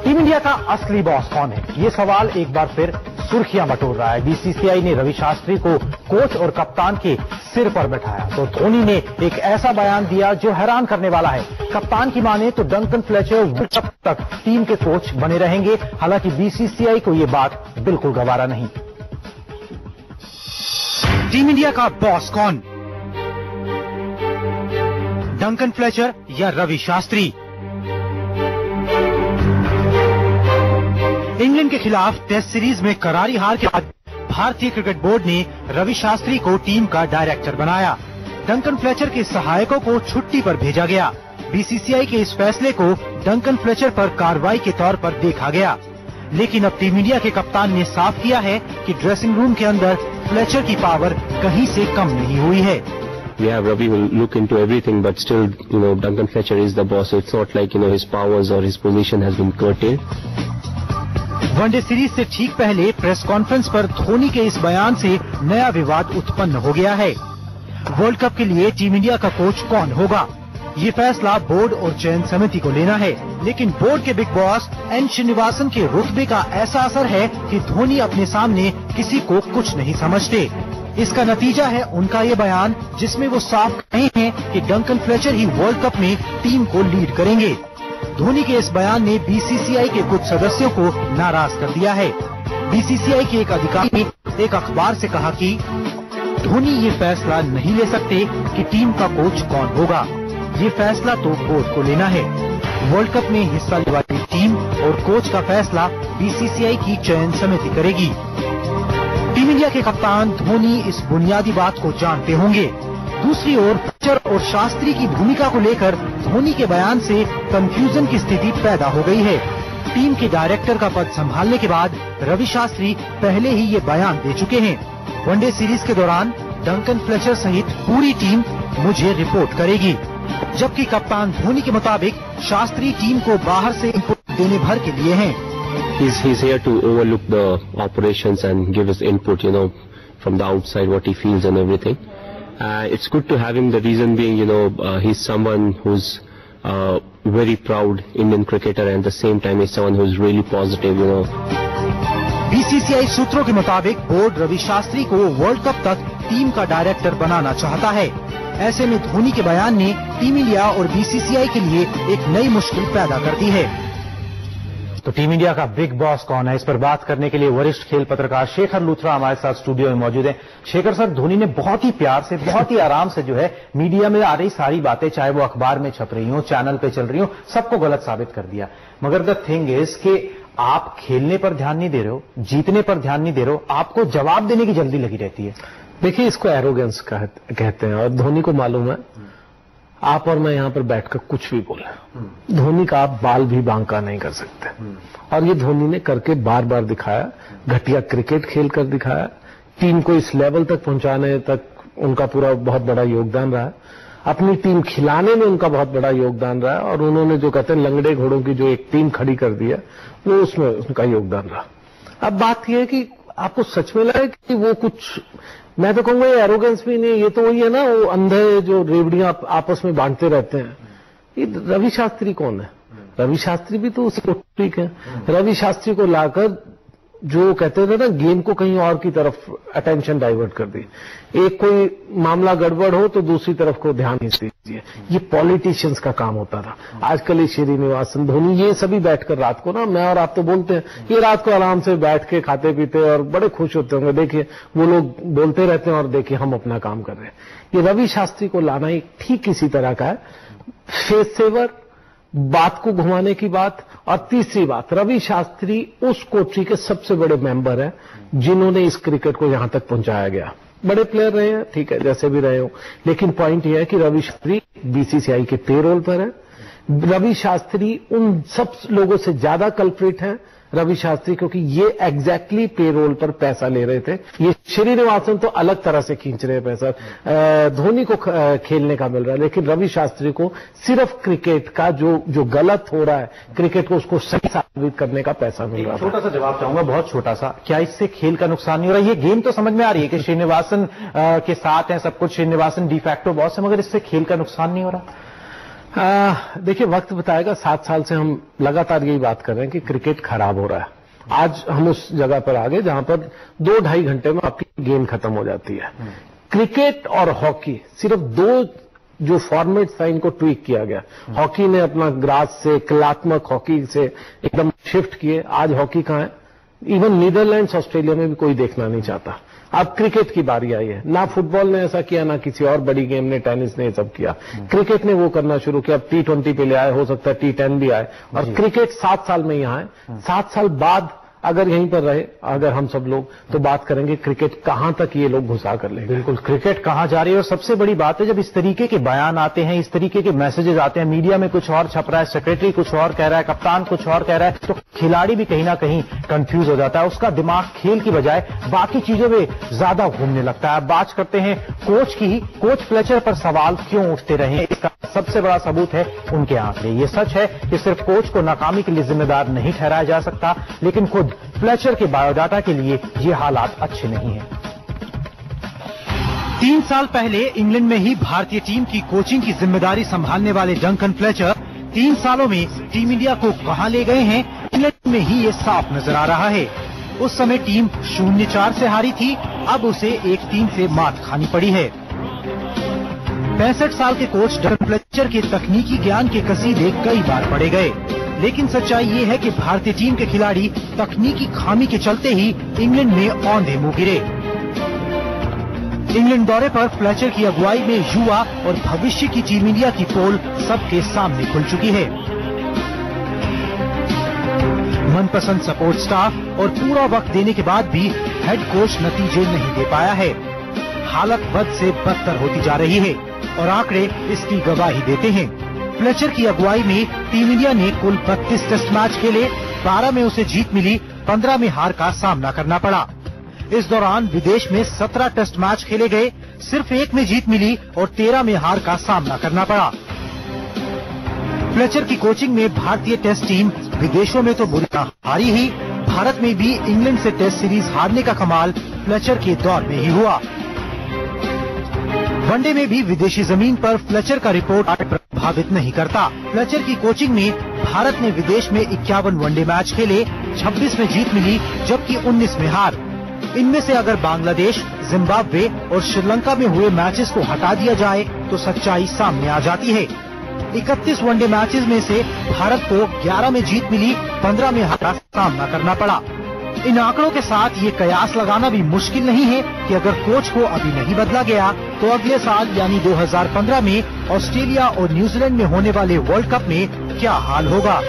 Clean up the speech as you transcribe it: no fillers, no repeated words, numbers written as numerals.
Team India का असली boss कौन है, ये सवाल एक बार फिर सुर्खियां बटोर रहा है। बीसीसीआई ने रवि शास्त्री को कोच और कप्तान के सिर पर बैठाया तो धोनी ने एक ऐसा बयान दिया जो हैरान करने वाला है। कप्तान की माने तो डंकन फ्लेचर वर्ल्ड कप तक टीम के कोच बने रहेंगे। हालांकि बीसीसीआई को ये बात बिल्कुल गवारा नहीं। टीम इंडिया का बॉस कौन, डंकन फ्लेचर या रवि शास्त्री? इंग्लैंड के खिलाफ टेस्ट सीरीज में करारी हार के बाद भारतीय क्रिकेट बोर्ड ने रवि शास्त्री को टीम का डायरेक्टर बनाया। डंकन फ्लेचर के सहायकों को छुट्टी पर भेजा गया। बीसीसीआई के इस फैसले को डंकन फ्लेचर पर कार्रवाई के तौर पर देखा गया। लेकिन अब टीम इंडिया के कप्तान ने साफ किया है कि ड्रेसिंग रूम के अंदर फ्लेचर की पावर कहीं से कम नहीं हुई है। Yeah, Ravi will look into everything, but still, Duncan Fletcher is the boss. So it's not like, his powers or his position has been curtailed. One day series से ठीक पहले प्रेस कॉन्फ्रेंस पर धोनी के इस बयान से नया विवाद उत्पन्न हो गया है। वर्ल्ड कप के लिए टीम इंडिया का कोच कौन होगा, ये फैसला बोर्ड और चयन समिति को लेना है। लेकिन बोर्ड के बिग बॉस एन श्रीनिवासन के रुतबे का ऐसा असर है कि धोनी अपने सामने किसी को कुछ नहीं समझते। इसका नतीजा है उनका ये बयान, जिसमें वो साफ कहे हैं कि डंकन फ्लेचर ही वर्ल्ड कप में टीम को लीड करेंगे। धोनी के इस बयान ने बीसीसीआई के कुछ सदस्यों को नाराज कर दिया है। बीसीसीआई के एक अधिकारी ने एक अखबार से कहा कि धोनी ये फैसला नहीं ले सकते कि टीम का कोच कौन होगा, ये फैसला तो बोर्ड को लेना है। वर्ल्ड कप में हिस्सा लेने वाली टीम और कोच का फैसला बीसीसीआई की चयन समिति करेगी। टीम इंडिया के कप्तान धोनी इस बुनियादी बात को जानते होंगे। दूसरी ओर फ्लेचर और शास्त्री की भूमिका को लेकर धोनी के बयान से कंफ्यूजन की स्थिति पैदा हो गई है। टीम के डायरेक्टर का पद संभालने के बाद रवि शास्त्री पहले ही ये बयान दे चुके हैं। वनडे सीरीज के दौरान डंकन फ्लेचर सहित पूरी टीम मुझे रिपोर्ट करेगी, जबकि कप्तान धोनी के मुताबिक शास्त्री टीम को बाहर से इनपुट देने भर के लिए हैं। He's here to overlook the operations and give his input, from the outside what he feels and everything. It's good to have him. The reason being, he's someone who's very proud Indian cricketer, and at the same time he's someone who's really positive, BCCI सूत्रों के मुताबिक board Ravi Shastri को world cup तक team का director बनाना चाहता है। ऐसे में धोनी के बयान ने टीम इंडिया और बीसीसीआई के लिए एक नई मुश्किल पैदा कर दी है। तो टीम इंडिया का बिग बॉस कौन है, इस पर बात करने के लिए वरिष्ठ खेल पत्रकार शेखर लूथरा हमारे साथ स्टूडियो में मौजूद हैं। शेखर सर, धोनी ने बहुत ही प्यार से, बहुत ही आराम से जो है मीडिया में आ रही सारी बातें, चाहे वो अखबार में छप रही हो, चैनल पे चल रही हो, सबको गलत साबित कर दिया। मगर द थिंग इज कि आप खेलने पर ध्यान नहीं दे रहे हो, जीतने पर ध्यान नहीं दे रहे हो, आपको जवाब देने की जल्दी लगी रहती है। देखिए, इसको एरोगेंस कहते हैं, और धोनी को मालूम है आप और मैं यहां पर बैठकर कुछ भी बोले, धोनी का आप बाल भी बांका नहीं कर सकते। और ये धोनी ने करके बार बार दिखाया, घटिया क्रिकेट खेल कर दिखाया, टीम को इस लेवल तक पहुंचाने तक उनका पूरा बहुत बड़ा योगदान रहा है, अपनी टीम खिलाने में उनका बहुत बड़ा योगदान रहा है, और उन्होंने जो कहते हैं लंगड़े घोड़ों की जो एक टीम खड़ी कर दी है, वो उसमें उनका योगदान रहा। अब बात यह है कि आपको सच में लगे कि वो कुछ, मैं तो कहूंगा ये एरोगेंस भी नहीं, ये तो वही है ना, वो अंधे जो रेवड़ियां आपस में बांटते रहते हैं। ये रवि शास्त्री कौन है? रवि शास्त्री भी तो उसको ठीक है। रवि शास्त्री को लाकर जो कहते थे ना, गेम को कहीं और की तरफ अटेंशन डाइवर्ट कर दी। एक कोई मामला गड़बड़ हो तो दूसरी तरफ को ध्यान नहीं दीजिए, ये पॉलिटिशियंस का काम होता था। आजकल ये श्रीनिवासन, धोनी, ये सभी बैठकर रात को ना, मैं और आप तो बोलते हैं, ये रात को आराम से बैठ के खाते पीते और बड़े खुश होते होंगे, देखिए वो लोग बोलते रहते हैं और देखिए हम अपना काम कर रहे हैं। ये रवि शास्त्री को लाना एक ठीक इसी तरह का है, फेस सेवर, बात को घुमाने की बात। और तीसरी बात, रवि शास्त्री उस कोटरी के सबसे बड़े मेंबर हैं जिन्होंने इस क्रिकेट को यहां तक पहुंचाया गया। बड़े प्लेयर रहे हैं, ठीक है, जैसे भी रहे हो, लेकिन पॉइंट यह है कि रवि शास्त्री बीसीसीआई के पेरोल पर है। रवि शास्त्री उन सब लोगों से ज्यादा कल्प्रिट हैं रवि शास्त्री, क्योंकि ये एग्जैक्टली पेरोल पर पैसा ले रहे थे। ये श्रीनिवासन तो अलग तरह से खींच रहे हैं पैसा, धोनी को खेलने का मिल रहा है, लेकिन रवि शास्त्री को सिर्फ क्रिकेट का जो गलत हो रहा है क्रिकेट को उसको सही साबित करने का पैसा मिल रहा है। छोटा सा जवाब चाहूंगा, बहुत छोटा सा, क्या इससे खेल का नुकसान नहीं हो रहा? ये गेम तो समझ में आ रही है कि श्रीनिवासन के साथ है सब कुछ, श्रीनिवासन डिफैक्टो बॉस है, मगर इससे खेल का नुकसान नहीं हो रहा? देखिए, वक्त बताएगा। 7 साल से हम लगातार यही बात कर रहे हैं कि क्रिकेट खराब हो रहा है। आज हम उस जगह पर आ गए जहां पर 2-2.5 घंटे में आपकी गेम खत्म हो जाती है। क्रिकेट और हॉकी सिर्फ 2 जो फॉर्मेट था इनको ट्वीक किया गया। हॉकी ने अपना ग्रास से कलात्मक हॉकी से एकदम शिफ्ट किए। आज हॉकी कहां है? इवन नीदरलैंड्स, ऑस्ट्रेलिया में भी कोई देखना नहीं चाहता। अब क्रिकेट की बारी आई है। ना फुटबॉल ने ऐसा किया, ना किसी और बड़ी गेम ने, टेनिस ने ये सब किया। क्रिकेट ने वो करना शुरू किया। अब T20 पे ले आए, हो सकता है T10 भी आए, और क्रिकेट 7 साल में यहां है। 7 साल बाद अगर यहीं पर रहे अगर हम सब लोग, तो बात करेंगे क्रिकेट कहां तक ये लोग घुसा कर लेंगे। बिल्कुल, क्रिकेट कहां जा रही है। और सबसे बड़ी बात है, जब इस तरीके के बयान आते हैं, इस तरीके के मैसेजेस आते हैं, मीडिया में कुछ और छप रहा है, सेक्रेटरी कुछ और कह रहा है, कप्तान कुछ और कह रहा है, तो खिलाड़ी भी कहीं ना कहीं कंफ्यूज हो जाता है। उसका दिमाग खेल की बजाय बाकी चीजों में ज्यादा घूमने लगता है। बात करते हैं कोच की। कोच फ्लेचर पर सवाल क्यों उठते रहे, इसका सबसे बड़ा सबूत है उनके आंकड़े। ये सच है कि सिर्फ कोच को नाकामी के लिए जिम्मेदार नहीं ठहराया जा सकता, लेकिन खुद फ्लेचर के बायोडाटा के लिए ये हालात अच्छे नहीं हैं। 3 साल पहले इंग्लैंड में ही भारतीय टीम की कोचिंग की जिम्मेदारी संभालने वाले डंकन फ्लेचर 3 सालों में टीम इंडिया को कहां ले गए हैं, इंग्लैंड में ही ये साफ नजर आ रहा है। उस समय टीम 0-4 से हारी थी, अब उसे 1-3 से मात खानी पड़ी है। 65 साल के कोच डंकन फ्लेचर के तकनीकी ज्ञान के कसीदे कई बार पढ़े गए, लेकिन सच्चाई ये है कि भारतीय टीम के खिलाड़ी तकनीकी खामी के चलते ही इंग्लैंड में औंधे मुंह गिरे। इंग्लैंड दौरे पर फ्लेचर की अगुवाई में युवा और भविष्य की टीम इंडिया की पोल सबके सामने खुल चुकी है। मनपसंद सपोर्ट स्टाफ और पूरा वक्त देने के बाद भी हेड कोच नतीजे नहीं दे पाया है। हालत बद से बदतर होती जा रही है और आंकड़े इसकी गवाही देते हैं। फ्लेचर की अगुवाई में टीम इंडिया ने कुल 32 टेस्ट मैच खेले, 12 में उसे जीत मिली, 15 में हार का सामना करना पड़ा। इस दौरान विदेश में 17 टेस्ट मैच खेले गए, सिर्फ 1 में जीत मिली और 13 में हार का सामना करना पड़ा। फ्लेचर की कोचिंग में भारतीय टेस्ट टीम विदेशों में तो बुरी हारी ही, भारत में भी इंग्लैंड से टेस्ट सीरीज हारने का कमाल फ्लेचर के दौर में ही हुआ। वनडे में भी विदेशी जमीन पर फ्लेचर का रिपोर्ट प्रभावित नहीं करता। फ्लेचर की कोचिंग में भारत ने विदेश में 51 वनडे मैच खेले, 26 में जीत मिली जबकि 19 में हार। इनमें से अगर बांग्लादेश, जिम्बाब्वे और श्रीलंका में हुए मैचेस को हटा दिया जाए तो सच्चाई सामने आ जाती है। 31 वनडे मैचेस में से भारत को 11 में जीत मिली, 15 में हार का सामना करना पड़ा। इन आंकड़ों के साथ ये कयास लगाना भी मुश्किल नहीं है कि अगर कोच को अभी नहीं बदला गया तो अगले साल यानी 2015 में ऑस्ट्रेलिया और न्यूजीलैंड में होने वाले वर्ल्ड कप में क्या हाल होगा।